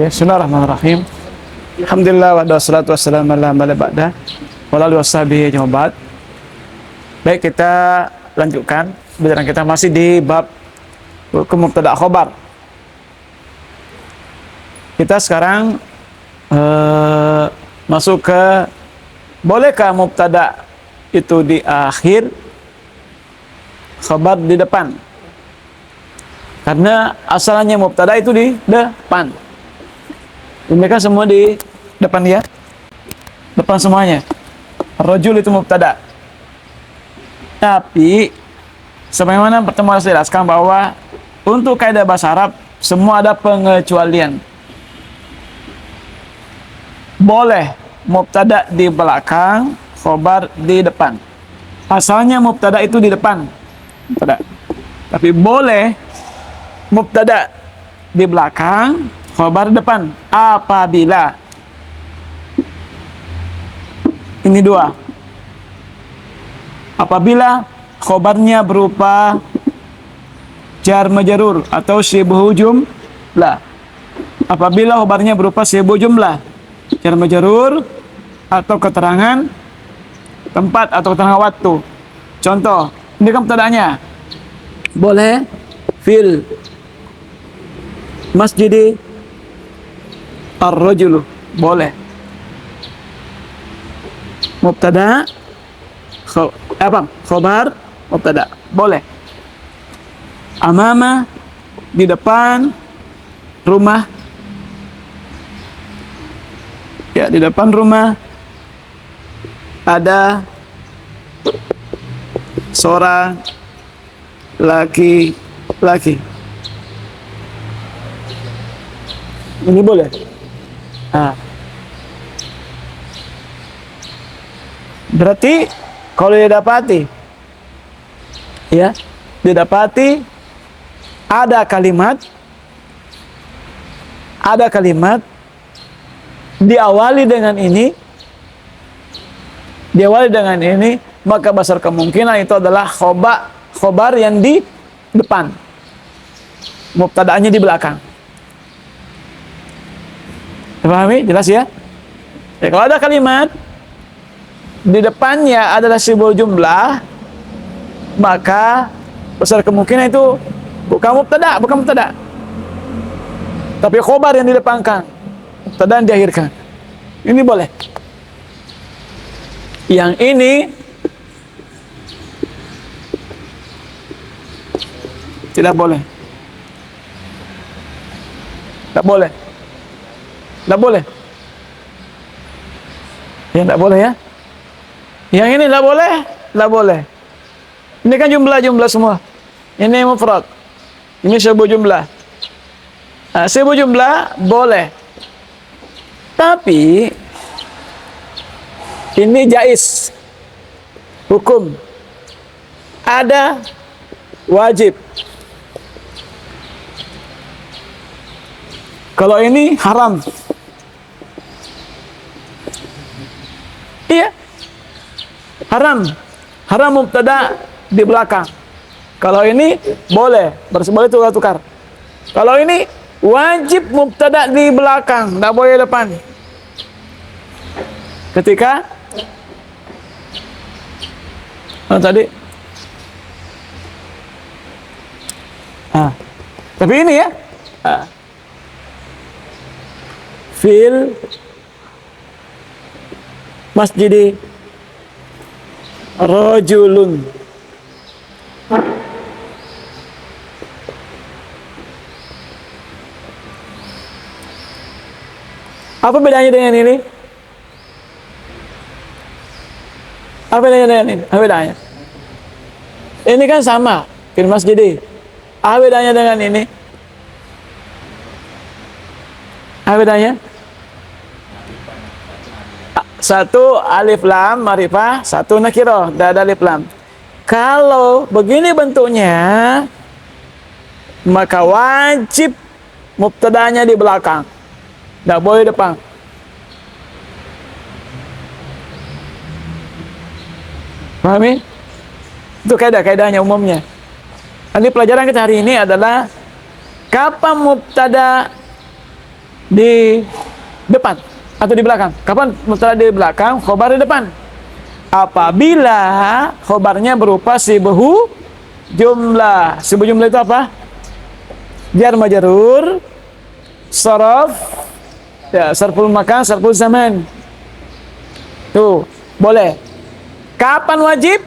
Bismillahirrahmanirrahim. Alhamdulillah wa wassalatu wassalamu ala man la ba'da wa alihi washabihi ajma'in. Baik, kita lanjutkan pembelajaran kita masih di bab hukum mubtada khobar. Kita sekarang masuk ke bolehkah mubtada itu di akhir, khobar di depan? Karena asalnya mubtada itu di depan. Mereka semua di depan ya. Depan semuanya. Rajul itu mubtada. Tapi sebagaimana pertemuan saya jelaskan bahwa untuk kaidah bahasa Arab semua ada pengecualian. Boleh mubtada di belakang, khobar di depan. Asalnya mubtada itu di depan. Mubtada. Tapi boleh mubtada di belakang, khobar depan apabila ini dua. Apabila khobarnya berupa jar majrur atau syibhu jumlah. Apabila khobarnya berupa syibhu jumlah, jar majrur atau keterangan tempat atau keterangan waktu. Contoh, ini kan mubtadanya. Boleh fil masjidi ar-rajulu, boleh. Mubtada khobar mubtada, boleh. Amama di depan rumah, ya, di depan rumah ada seorang laki-laki. Ini boleh. Berarti kalau didapati, ya, didapati ada kalimat diawali dengan ini, maka besar kemungkinan itu adalah khobar yang di depan, mubtada'nya di belakang. Pahami? Jelas ya? Ya, kalau ada kalimat di depannya adalah syibhu jumlah, maka besar kemungkinan itu bukan mubtada, tapi khobar yang didepankan, mubtada yang diakhirkan. Ini boleh. Yang ini tidak boleh. Tidak boleh. Tidak boleh. Ya, tidak boleh ya. Yang ini tidak boleh, tidak boleh. Ini kan jumlah semua. Ini mufrad. Ini syibhu jumlah. Syibhu jumlah boleh. Tapi ini jaiz. Hukum. Ada wajib. Kalau ini haram. Iya. Haram mubtada di belakang. Kalau ini boleh, boleh tukar. Kalau ini wajib mubtada di belakang, tidak boleh depan. Ketika tadi tapi ini ya, fil masjidi rajulun. Apa bedanya dengan ini? Apa bedanya dengan ini? Apa bedanya? Ini kan sama, fil masjidi. Apa bedanya dengan ini? Apa bedanya? Satu alif lam ma'rifah, satu nakirah, tidak ada alif lam. Kalau begini bentuknya, maka wajib mubtadanya di belakang, tidak boleh depan. Pahami? Itu kaidahnya umumnya. Nanti pelajaran kita hari ini adalah kapan mubtada di depan atau di belakang. Kapan mubtada di belakang, khobar di depan? Apabila khobarnya berupa sibuhu jumlah. Sibuhu jumlah itu apa? Jar majrur, sharaf, ya, sarful makan, sarful zaman. Tuh, boleh. Kapan wajib?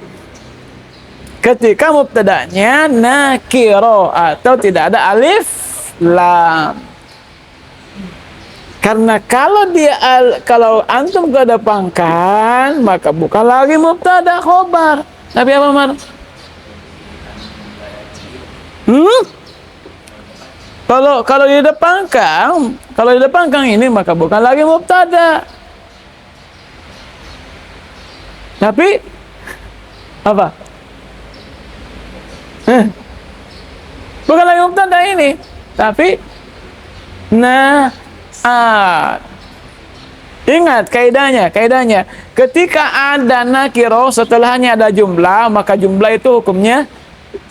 Ketika mubtada'nya nakiro atau tidak ada alif lam. Karena kalau antum kedepankan, maka bukan lagi mubtada khobar, tapi apa, Mar? Kalau di depankan ini maka bukan lagi mubtada. Tapi apa? Bukan lagi mubtada ini, tapi ingat kaidahnya. Ketika ada nakiro setelahnya ada jumlah, maka jumlah itu hukumnya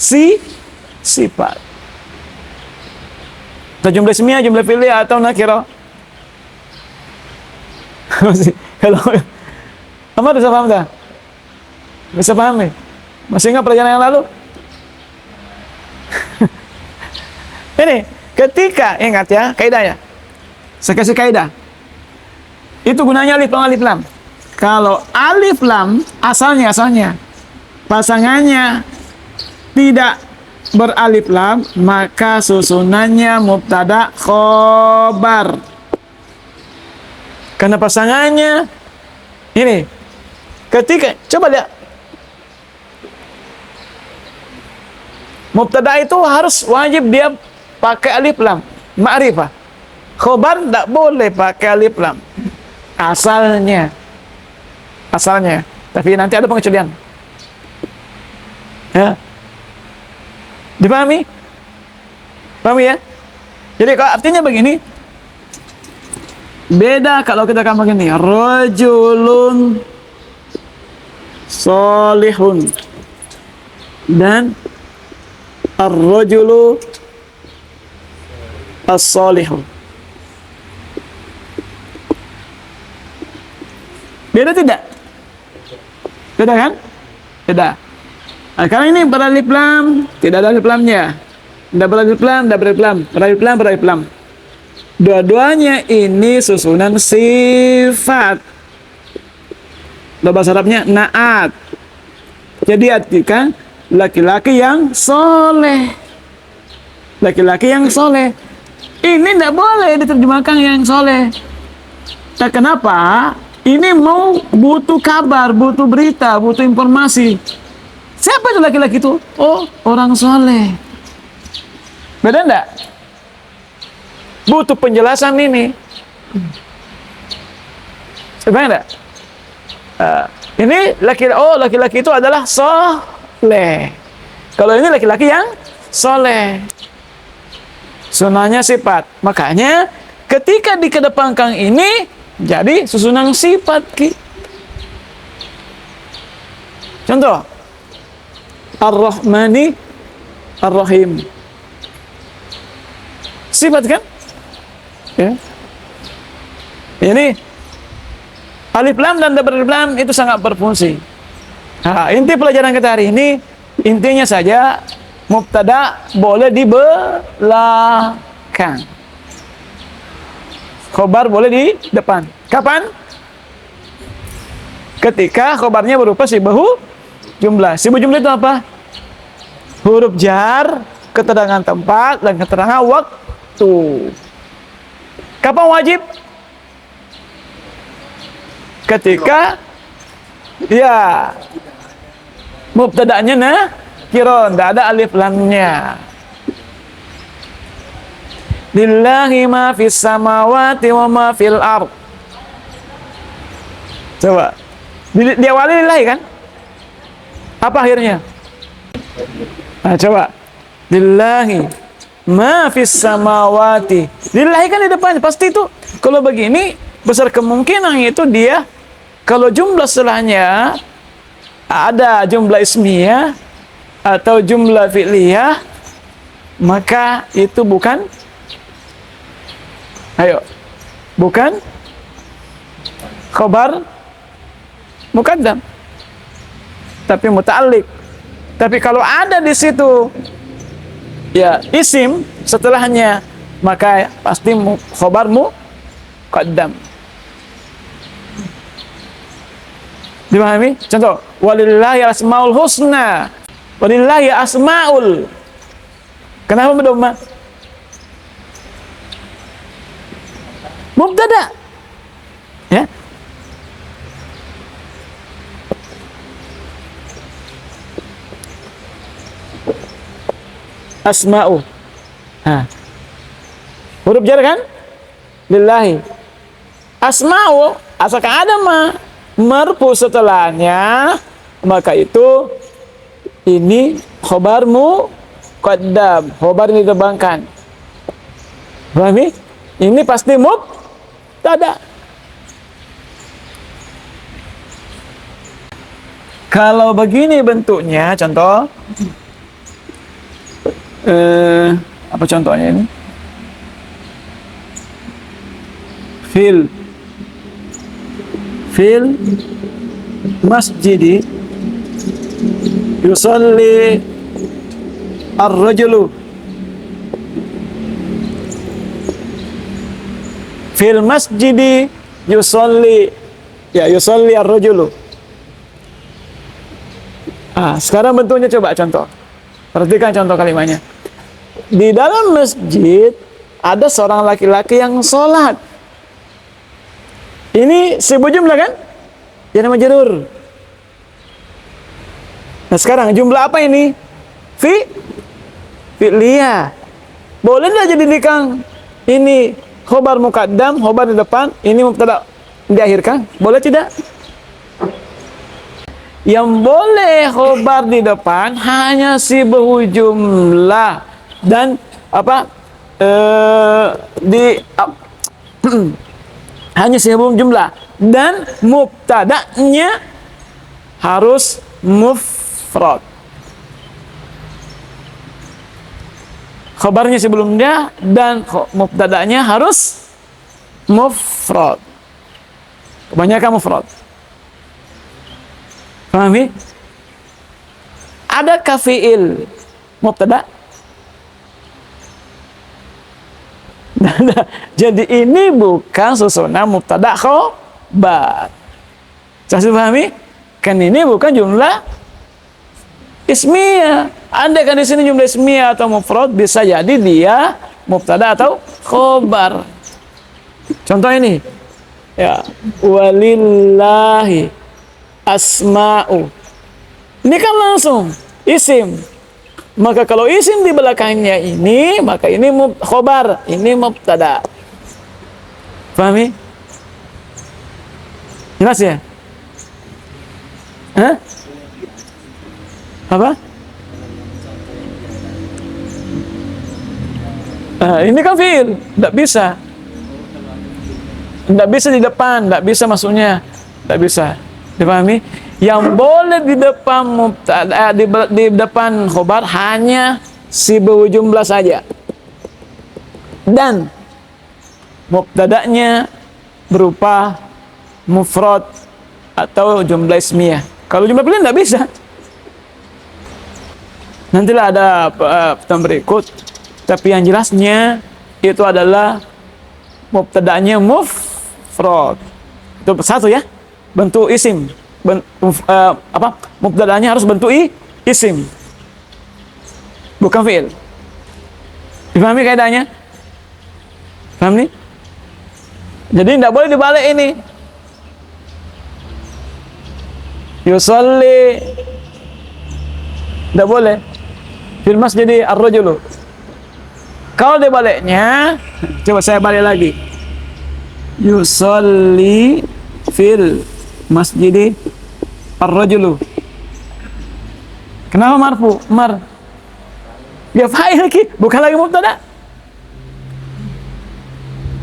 sifat. Atau jumlah ismiyah, jumlah fi'liyah atau nakiro. Kalau Amar bisa paham tak? Bisa paham nih? Masih ingat pelajaran yang lalu? Ini ketika, ingat ya kaidahnya. Saya kasih kaidah. Itu gunanya alif lam. Kalau alif lam asalnya pasangannya tidak beralif lam, maka susunannya mubtada khobar. Karena pasangannya ini. Ketika coba lihat. Mubtada itu harus wajib dia pakai alif lam, ma'rifah. Khobar tidak boleh pakai alif lam. Asalnya. Tapi nanti ada pengecualian. Ya. Dipahami? Pahami ya? Jadi kalau artinya begini. Beda kalau kita akan begini. Rajulun solihun. Dan ar-rajulu as-solihun. Beda tidak? Beda kan? Beda. Nah, karena ini beralif lam, tidak ada alif lamnya. Tidak beralif lam, beralif lam. Dua-duanya ini susunan sifat. Bahasa Arabnya naat. Jadi artikan laki-laki yang soleh. Laki-laki yang soleh. Ini tidak boleh diterjemahkan yang soleh. Nah, kenapa? Ini mau butuh kabar, butuh berita, butuh informasi. Siapa itu laki-laki itu? Oh, orang soleh. Beda enggak? Butuh penjelasan ini. Sebenarnya enggak? Ini laki-laki itu adalah soleh. Kalau ini laki-laki yang soleh. Sunahnya sifat. Makanya ketika dikedepankan ini jadi susunan sifat ki. Contoh, Ar-Rahmani Ar-Rahim. Sifat kan? Ya. Ini alif lam dan double alif lam itu sangat berfungsi. Nah, inti pelajaran kita hari ini intinya saja mubtada boleh dibelakang. Khobar boleh di depan. Kapan? Ketika khobarnya berupa sibuhu jumlah. Sibuhu jumlah itu apa? Huruf jar, keterangan tempat, dan keterangan waktu. Kapan wajib? Ketika ya mubtada'nya nakirah, tidak ada alif lamnya. Lillahi ma fis samawati wa ma fil ard. Coba. Diawali lillahi kan? Apa akhirnya? Nah, coba. Lillahi ma fis samawati. Lillahi kan di depan. Pasti itu. Kalau begini, besar kemungkinan itu dia, kalau jumlah setelahnya ada jumlah ismiyah atau jumlah fi'liyah, maka itu bukan. Ayo, bukan khobar muqaddam, tapi muta'alliq. Tapi kalau ada di situ ya isim setelahnya, maka pasti khobar muqaddam. Dipahami? Contoh, walillahi asmaul husna. Walillahi asmaul. Kenapa berdomma? Mubtada. Ya. Asma'u. Huruf jar kan? Lillahi. Asma'u, asalkan ada marfu setelahnya, maka itu ini khobar muqaddam, khobar ini diterbangkan. Pahami? Ini pasti mubtada. Kalau begini bentuknya, contoh apa contohnya ini? Fil masjidi yusalli ar-rajulu. Fil masjidi yusalli, ya yusalli ar-rajulu. Sekarang bentuknya coba contoh. Perhatikan contoh kalimatnya. Di dalam masjid ada seorang laki-laki yang sholat. Ini sebuah jumlah kan? Yang nama jarur. Nah sekarang jumlah apa ini? Fi'liyah. Boleh nggak jadikan ini khobar muqaddam, khobar di depan, ini mubtada di akhirkan? Boleh tidak? Yang boleh khobar di depan hanya sibuk jumlah dan hanya sibuk jumlah dan mubtada'nya harus mufrad. Khabarnya sebelumnya dan mubtada'nya harus mufrad. Kebanyakan mufrad. Pahami? Adakah fi'il mubtada? Jadi ini bukan susunan mubtada khobar. Saya pahami? Kan ini bukan jumlah ismiyah. Andai kan di sini jumlah ismiyah atau mufrad, bisa jadi dia mubtada atau khobar. Contoh ini, ya, walillahi asma'u. Ini kan langsung isim. Maka kalau isim di belakangnya ini, maka ini khobar, ini mubtada. Pahami? Jelas ya? Hah? Apa? Ini kan fi'il, tidak bisa. Tidak bisa di depan, tidak bisa masuknya. Tidak bisa. Dipahami? Yang boleh di depan mubtada, di depan khobar hanya sibuk jumlah saja. Dan mubtada'nya berupa mufrad atau jumlah ismiyah. Kalau jumlah fi'il tidak bisa. Nantilah ada pertemuan berikut. Tapi yang jelasnya itu adalah mubtada'nya mufrad. Itu satu ya. Bentuk isim. Mubtada'nya harus bentuk isim. Bukan fi'il. Dipahami kaidahnya? Paham nih? Jadi tidak boleh dibalik ini. Yusalli. Tidak boleh. Fil masjidi ar-rajulu. Kalau dibaliknya, coba saya balik lagi. Yusalli fil masjidi ar-rajulu. Kenapa marfu? Dia fa'il lagi, bukan lagi mubtada.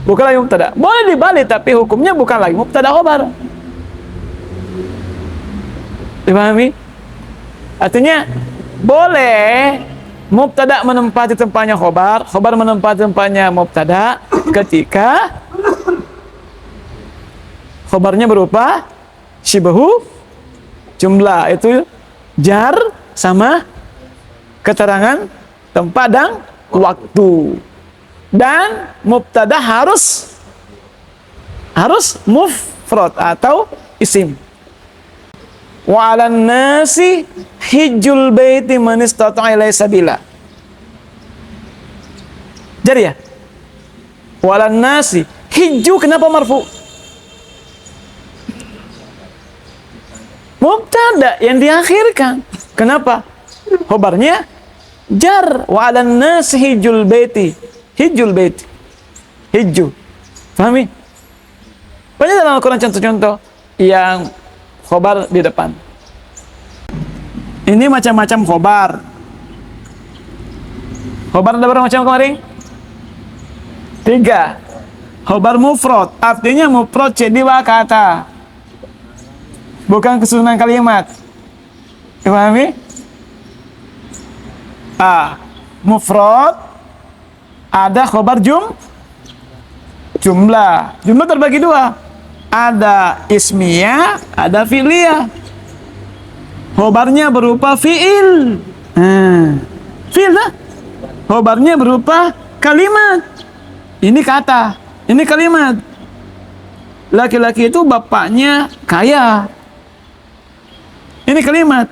Bukan lagi mubtada. Boleh dibalik tapi hukumnya bukan lagi mubtada khobar. Dipahami? Artinya boleh mubtada menempati tempatnya khobar, khobar menempati tempatnya mubtada ketika khobarnya berupa syibahu jumlah, itu jar sama keterangan tempat dan waktu. Dan mubtada harus mufrad atau isim. Wa 'alan nasi hijjul baiti man istata'a ilaihi sabila. Jadi ya, wa 'alan nasi, hijju kenapa marfu? Mubtada yang diakhirkan. Kenapa? Khobarnya jar. Wa 'alan nasi hijjul baiti. Hijjul baiti. Hijju. Pahami? Banyak dalam Al-Quran contoh-contoh yang khobar di depan. Ini macam-macam khobar. Khobar ada berapa macam kemarin? 3. Khobar mufrad, artinya mufrad jadi kata, bukan kesusunan kalimat. Pahami? Mufrad ada khobar jumlah. Jumlah terbagi 2. Ada ismiyah, ada fi'liyah. Khobarnya berupa fi'il. Fi'il lah. Khobarnya berupa kalimat. Ini kata, ini kalimat. Laki-laki itu bapaknya kaya. Ini kalimat.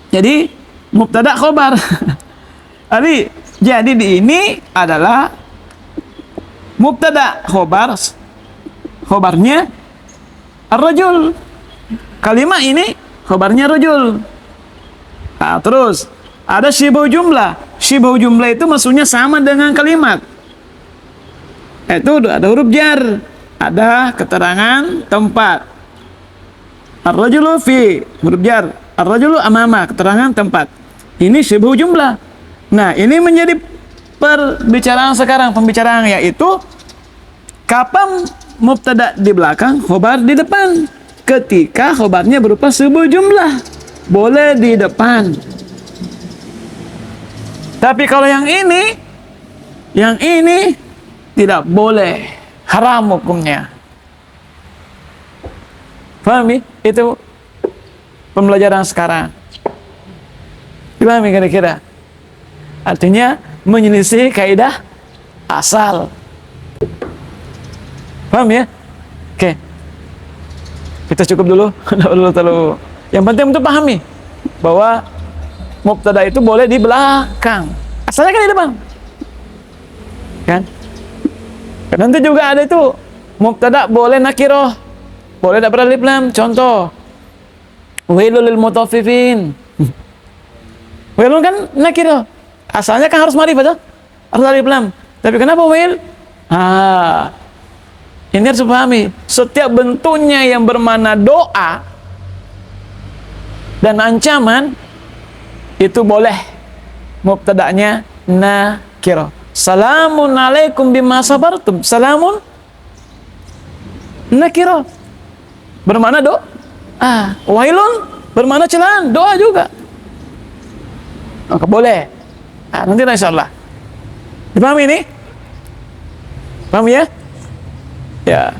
Jadi mubtada khobar. Jadi di ini adalah mubtada khobarnya ar-rajul. Kalimat ini khobarnya rajul. Nah, terus ada syibhu jumlah. Syibhu jumlah itu maksudnya sama dengan kalimat. Itu ada huruf jar, ada keterangan tempat. Ar-rajulu fi, huruf jar. Ar-rajulu amama, keterangan tempat. Ini syibhu jumlah. Nah, ini menjadi pembicaraan sekarang, yaitu kapan mubtada di belakang, khobar di depan. Ketika khobarnya berupa syibhu jumlah, boleh di depan. Tapi kalau yang ini tidak boleh, haram hukumnya. Pahami? Itu pembelajaran sekarang. Dipahami kira-kira? Artinya menyelisih kaidah asal. Paham ya? Oke. Kita cukup dulu. Yang penting untuk pahami bahwa mubtada itu boleh di belakang. Asalnya kan di depan. Kan? Nanti juga ada itu mubtada boleh nakiroh. Boleh tidak beralif lam. Contoh. Wailul lil mutaffifin. Wailun kan nakiroh. Asalnya kan harus ma'rifah, harus alif lam. Tapi kenapa wail? Ini harus dipahami. Setiap bentuknya yang bermakna doa dan ancaman itu boleh mubtada'nya nakirah. Salamun alaikum bima sabartum. Salamun nakirah. Bermakna doa. Wailun bermakna celaan, doa juga. Maka boleh. Nanti insyaallah. Dipahami ini? Paham ya? Ya.